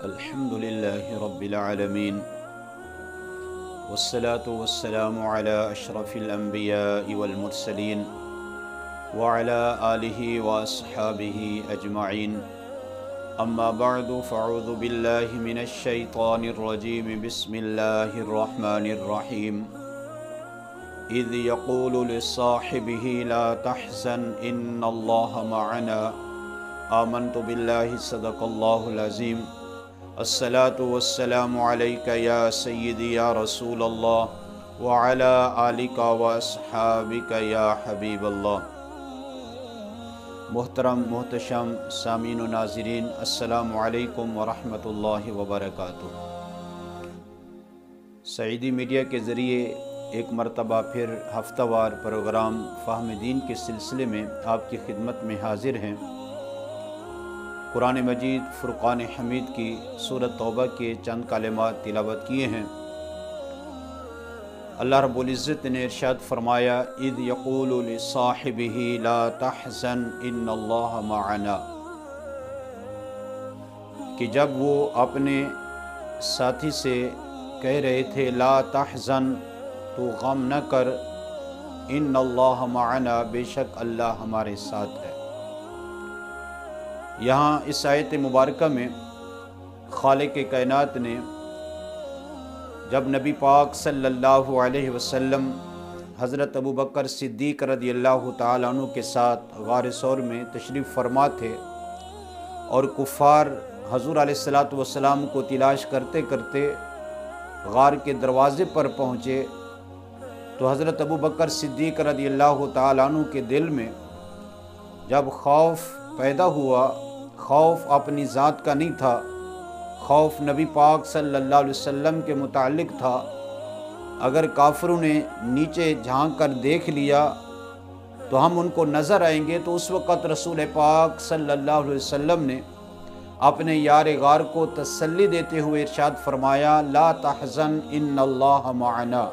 الحمدللہ رب العالمین والصلاة والسلام علی اشرف الانبیاء والمرسلین وعلی آلہ واصحابہ اجمعین اما بعد فاعوذ باللہ من الشیطان الرجیم بسم اللہ الرحمن الرحیم اذ یقول لصاحبہ لا تحزن ان اللہ معنا آمنت باللہ صدق اللہ العظیم الصلاة والسلام علیک یا سیدی یا رسول اللہ وعلی آلک واصحابک یا حبیب اللہ۔ محترم محتشم سامعین و ناظرین، السلام علیکم ورحمۃ اللہ وبرکاتہ۔ سعیدی میڈیا کے ذریعے ایک مرتبہ پھر ہفتہ وار پروگرام فہم دین کے سلسلے میں آپ کی خدمت میں حاضر ہیں۔ قرآن مجید فرقان حمید کی سورۃ توبہ کے چند کلمات تلاوت کیے ہیں۔ اللہ رب العزت نے ارشاد فرمایا اذ یقول لصاحبہ لا تحزن ان اللہ معنا، کہ جب وہ اپنے ساتھی سے کہہ رہے تھے لا تحزن، تو غم نہ کر، ان اللہ معنا، بے شک اللہ ہمارے ساتھ ہے۔ یہاں اس آیت مبارکہ میں خالق کائنات نے جب نبی پاک صلی اللہ علیہ وسلم حضرت ابوبکر صدیق رضی اللہ تعالیٰ عنہ کے ساتھ غار ثور میں تشریف فرما تھے اور کفار حضور علیہ السلام کو تلاش کرتے کرتے غار کے دروازے پر پہنچے، تو حضرت ابوبکر صدیق رضی اللہ تعالیٰ عنہ کے دل میں جب خوف پیدا ہوا، خوف اپنی ذات کا نہیں تھا، خوف نبی پاک صلی اللہ علیہ وسلم کے متعلق تھا۔ اگر کافروں نے نیچے جھانک کر دیکھ لیا تو ہم ان کو نظر آئیں گے، تو اس وقت رسول پاک صلی اللہ علیہ وسلم نے اپنے یار غار کو تسلی دیتے ہوئے ارشاد فرمایا لا تحزن ان اللہ معنا،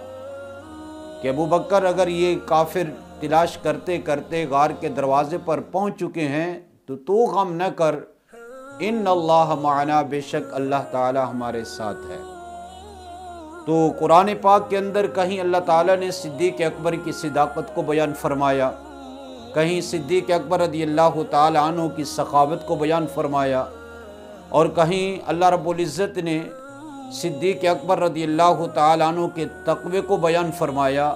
کہ ابوبکر اگر یہ کافر تلاش کرتے کرتے غار کے دروازے پر پہنچ چکے ہیں تو غم نہ کر، ان اللہ معنا، بے شک اللہ تعالی ہمارے ساتھ ہے۔ تو قرآن پاک کے اندر کہیں اللہ تعالیٰ نے صدیق اکبر کی صداقت کو بیان فرمایا، کہیں صدیق اکبر رضی اللہ تعالی عنہ کی سخاوت کو بیان فرمایا، اور کہیں اللہ رب العزت نے صدیق اکبر رضی اللہ تعالی عنہ کے تقوی کو بیان فرمایا۔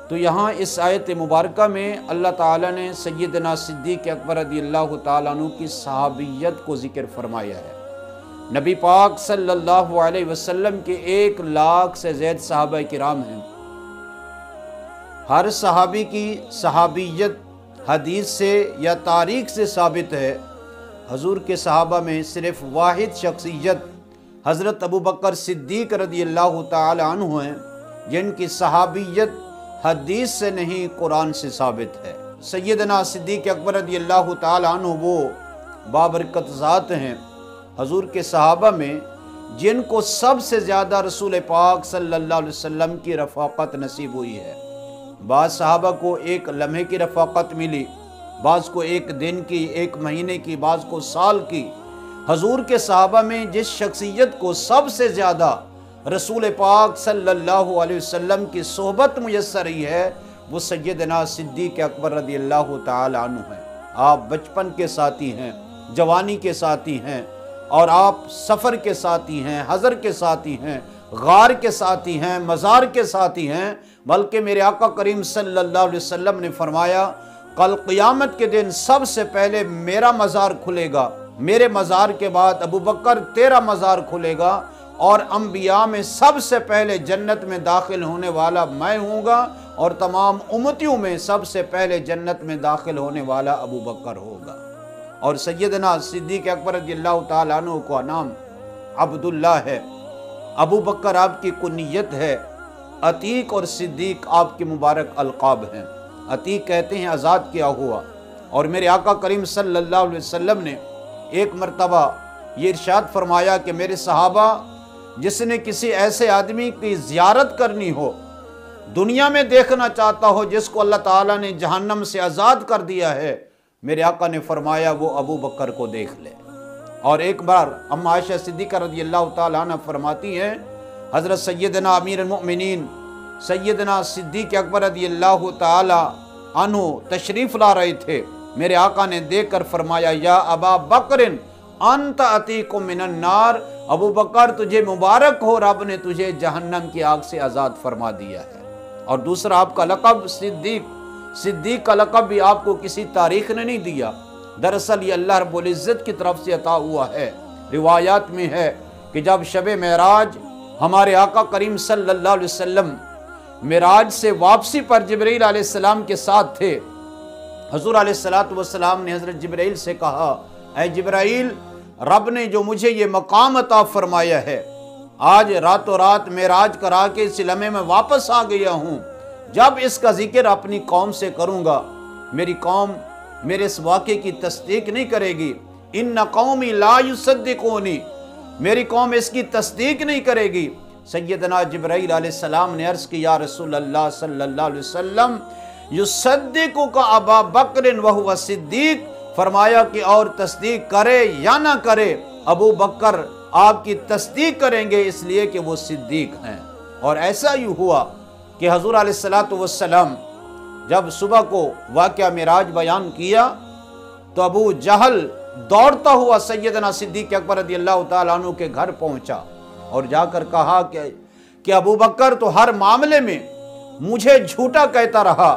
تو یہاں اس آیت مبارکہ میں اللہ تعالیٰ نے سیدنا صدیق اکبر رضی اللہ تعالیٰ عنہ کی صحابیت کو ذکر فرمایا ہے۔ نبی پاک صلی اللہ علیہ وسلم کے 1,00,000 سے زیادہ صحابہ کرام ہیں۔ ہر صحابی کی صحابیت حدیث سے یا تاریخ سے ثابت ہے۔ حضور کے صحابہ میں صرف واحد شخصیت حضرت ابوبکر صدیق رضی اللہ تعالی عنہ ہیں جن کی صحابیت حدیث سے نہیں قرآن سے ثابت ہے۔ سیدنا صدیق اکبر رضی اللہ تعالی عنہ وہ بابرکت ذات ہیں حضور کے صحابہ میں جن کو سب سے زیادہ رسول پاک صلی اللہ علیہ وسلم کی رفاقت نصیب ہوئی ہے۔ بعض صحابہ کو ایک لمحے کی رفاقت ملی، بعض کو 1 دن کی، 1 مہینے کی، بعض کو سال کی۔ حضور کے صحابہ میں جس شخصیت کو سب سے زیادہ رسول پاک صلی اللہ علیہ وسلم کی صحبت میسر رہی ہے، وہ سیدنا صدیق اکبر رضی اللہ تعالی عنہ ہیں۔ آپ بچپن کے ساتھی ہیں، جوانی کے ساتھی ہیں، اور آپ سفر کے ساتھی ہیں، حضر کے ساتھی ہیں، غار کے ساتھی ہیں، مزار کے ساتھی ہیں، بلکہ میرے آقا کریم صلی اللہ علیہ وسلم نے فرمایا کل قیامت کے دن سب سے پہلے میرا مزار کھلے گا، میرے مزار کے بعد ابوبکر تیرا مزار کھلے گا، اور انبیاء میں سب سے پہلے جنت میں داخل ہونے والا میں ہوں گا، اور تمام امتیوں میں سب سے پہلے جنت میں داخل ہونے والا ابوبکر ہوگا۔ اور سیدنا صدیق اکبر رضی اللہ تعالیٰ عنہ کا نام عبداللہ ہے، ابوبکر آپ کی کنیت ہے، عتیق اور صدیق آپ کے مبارک القاب ہیں۔ عتیق کہتے ہیں آزاد کیا ہوا، اور میرے آقا کریم صلی اللہ علیہ وسلم نے ایک مرتبہ یہ ارشاد فرمایا کہ میرے صحابہ جس نے کسی ایسے آدمی کی زیارت کرنی ہو، دنیا میں دیکھنا چاہتا ہو جس کو اللہ تعالیٰ نے جہنم سے آزاد کر دیا ہے، میرے آقا نے فرمایا وہ ابوبکر کو دیکھ لے۔ اور ایک بار اما عائشہ صدیقہ رضی اللہ تعالیٰ عنہ فرماتی ہیں حضرت سیدنا امیر المؤمنین سیدنا صدیق اکبر رضی اللہ تعالیٰ عنہ تشریف لا رہے تھے، میرے آقا نے دیکھ کر فرمایا یا ابا بکر انت عتیق من النار، ابو بکر تجھے مبارک ہو، رب نے تجھے جہنم کی آگ سے آزاد فرما دیا ہے۔ اور دوسرا آپ کا لقب صدیق کا لقب بھی آپ کو کسی تاریخ نے نہیں دیا، دراصل یہ اللہ رب العزت کی طرف سے عطا ہوا ہے۔ روایات میں ہے کہ جب شب معراج ہمارے آقا کریم صلی اللہ علیہ وسلم معراج سے واپسی پر جبرائیل علیہ السلام کے ساتھ تھے، حضور علیہ السلام نے حضرت جبرائیل سے کہا اے جبرائیل، رب نے جو مجھے یہ مقام عطا فرمایا ہے، آج راتوں رات معراج کرا کے اس لمحے میں واپس آ گیا ہوں، جب اس کا ذکر اپنی قوم سے کروں گا میری قوم میرے اس واقعے کی تصدیق نہیں کرے گی، ان قومی لا یصدقونی، میری قوم اس کی تصدیق نہیں کرے گی۔ سیدنا جبرائیل علیہ السلام نے عرض کی یا رسول اللہ صلی اللہ علیہ وسلم یصدقک ابا بکر وہو صدیق، فرمایا کہ اور تصدیق کرے یا نہ کرے ابو بکر آپ کی تصدیق کریں گے اس لیے کہ وہ صدیق ہیں۔ اور ایسا ہی ہوا کہ حضور علیہ السلام جب صبح کو واقعہ معراج بیان کیا تو ابو جہل دوڑتا ہوا سیدنا صدیق اکبر رضی اللہ تعالیٰ عنہ کے گھر پہنچا اور جا کر کہا کہ ابو بکر تو ہر معاملے میں مجھے جھوٹا کہتا رہا،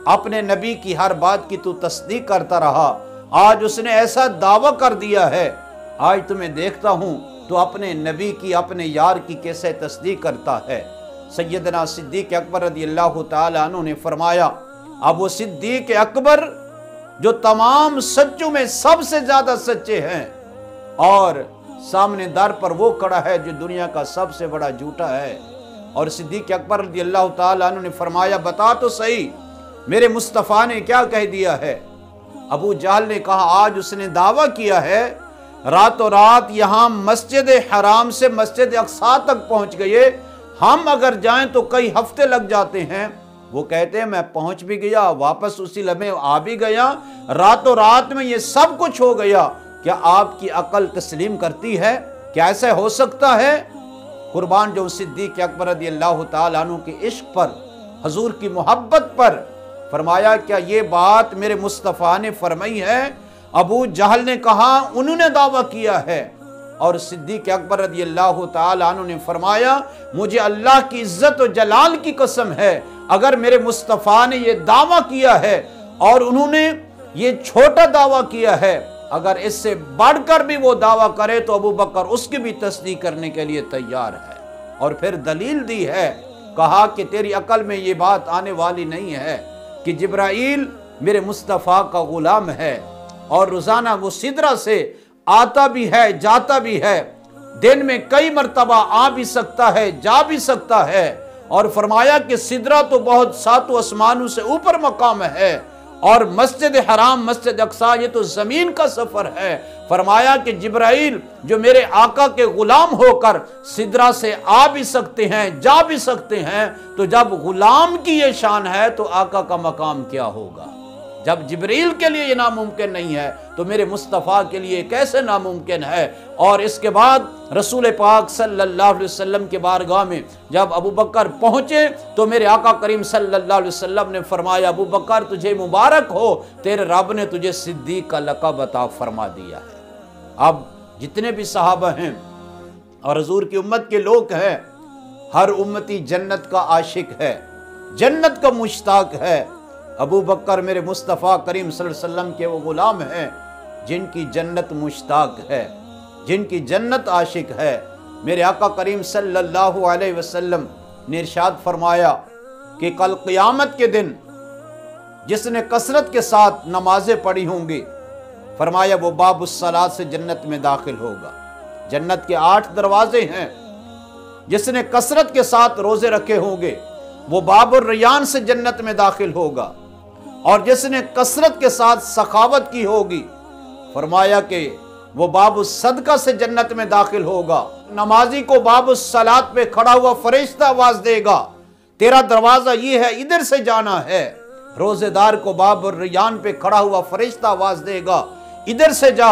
اپنے نبی کی ہر بات کی تو تصدیق کرتا رہا، آج اس نے ایسا دعویٰ کر دیا ہے، آج تمہیں دیکھتا ہوں تو اپنے نبی کی اپنے یار کی کیسے تصدیق کرتا ہے۔ سیدنا صدیق اکبر رضی اللہ تعالیٰ عنہ نے فرمایا اب وہ صدیق اکبر جو تمام سچوں میں سب سے زیادہ سچے ہیں، اور سامنے در پر وہ کھڑا ہے جو دنیا کا سب سے بڑا جھوٹا ہے۔ اور صدیق اکبر رضی اللہ تعالیٰ عنہ نے فرمایا بتا تو صحیح میرے مصطفیٰ نے کیا کہہ دیا ہے؟ ابو جہل نے کہا آج اس نے دعویٰ کیا ہے راتوں رات یہاں مسجد حرام سے مسجد اقصیٰ تک پہنچ گئے، ہم اگر جائیں تو کئی ہفتے لگ جاتے ہیں، وہ کہتے ہیں میں پہنچ بھی گیا واپس اسی لمحے آ بھی گیا، راتوں رات میں یہ سب کچھ ہو گیا، کیا آپ کی عقل تسلیم کرتی ہے؟ کیا ایسا ہو سکتا ہے؟ قربان جو صدیق اکبر رضی اللہ تعالیٰ عنہ کے عشق پر، حضور کی محبت پر، فرمایا کیا یہ بات میرے مصطفیٰ نے فرمائی ہے؟ ابو جہل نے کہا انہوں نے دعویٰ کیا ہے، اور صدیق اکبر رضی اللہ تعالیٰ عنہ نے فرمایا مجھے اللہ کی عزت و جلال کی قسم ہے اگر میرے مصطفیٰ نے یہ دعویٰ کیا ہے اور انہوں نے یہ چھوٹا دعویٰ کیا ہے، اگر اس سے بڑھ کر بھی وہ دعویٰ کرے تو ابو بکر اس کی بھی تصدیق کرنے کے لیے تیار ہے۔ اور پھر دلیل دی ہے، کہا کہ تیری عقل میں یہ بات آنے والی نہیں ہے کہ جبرائیل میرے مصطفیٰ کا غلام ہے اور روزانہ وہ سدرہ سے آتا بھی ہے جاتا بھی ہے، دن میں کئی مرتبہ آ بھی سکتا ہے جا بھی سکتا ہے، اور فرمایا کہ سدرہ تو بہت ساتوں آسمانوں سے اوپر مقام ہے، اور مسجد حرام مسجد اقصیٰ یہ تو زمین کا سفر ہے۔ فرمایا کہ جبرائیل جو میرے آقا کے غلام ہو کر سدرہ سے آ بھی سکتے ہیں جا بھی سکتے ہیں، تو جب غلام کی یہ شان ہے تو آقا کا مقام کیا ہوگا؟ جب جبرائیل کے لیے یہ ناممکن نہیں ہے تو میرے مصطفیٰ کے لیے کیسے ناممکن ہے؟ اور اس کے بعد رسول پاک صلی اللہ علیہ وسلم کے بارگاہ میں جب ابو بکر پہنچے تو میرے آقا کریم صلی اللہ علیہ وسلم نے فرمایا ابو بکر تجھے مبارک ہو، تیرے رب نے تجھے صدیق کا لقب عطا فرما دیا ہے۔ اب جتنے بھی صحابہ ہیں اور حضور کی امت کے لوگ ہیں، ہر امتی جنت کا عاشق ہے، جنت کا مشتاق ہے۔ ابو بکر میرے مصطفیٰ کریم صلی اللہ علیہ وسلم کے وہ غلام ہیں جن کی جنت مشتاق ہے، جن کی جنت عاشق ہے۔ میرے آقا کریم صلی اللہ علیہ وسلم نے ارشاد فرمایا کہ کل قیامت کے دن جس نے کثرت کے ساتھ نمازیں پڑھی ہوں گی، فرمایا وہ باب الصلاۃ سے جنت میں داخل ہوگا۔ جنت کے 8 دروازے ہیں، جس نے کثرت کے ساتھ روزے رکھے ہوں گے وہ باب الریان سے جنت میں داخل ہوگا، اور جس نے کثرت کے ساتھ سخاوت کی ہوگی فرمایا کہ وہ باب الصدقہ سے جنت میں داخل ہوگا۔ نمازی کو باب الصلاۃ پہ کھڑا ہوا فرشتہ آواز دے گا تیرا دروازہ یہ ہے ادھر سے جانا ہے، روزے دار کو باب الریان پہ کھڑا ہوا فرشتہ آواز دے گا ادھر سے جا،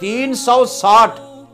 360।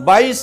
22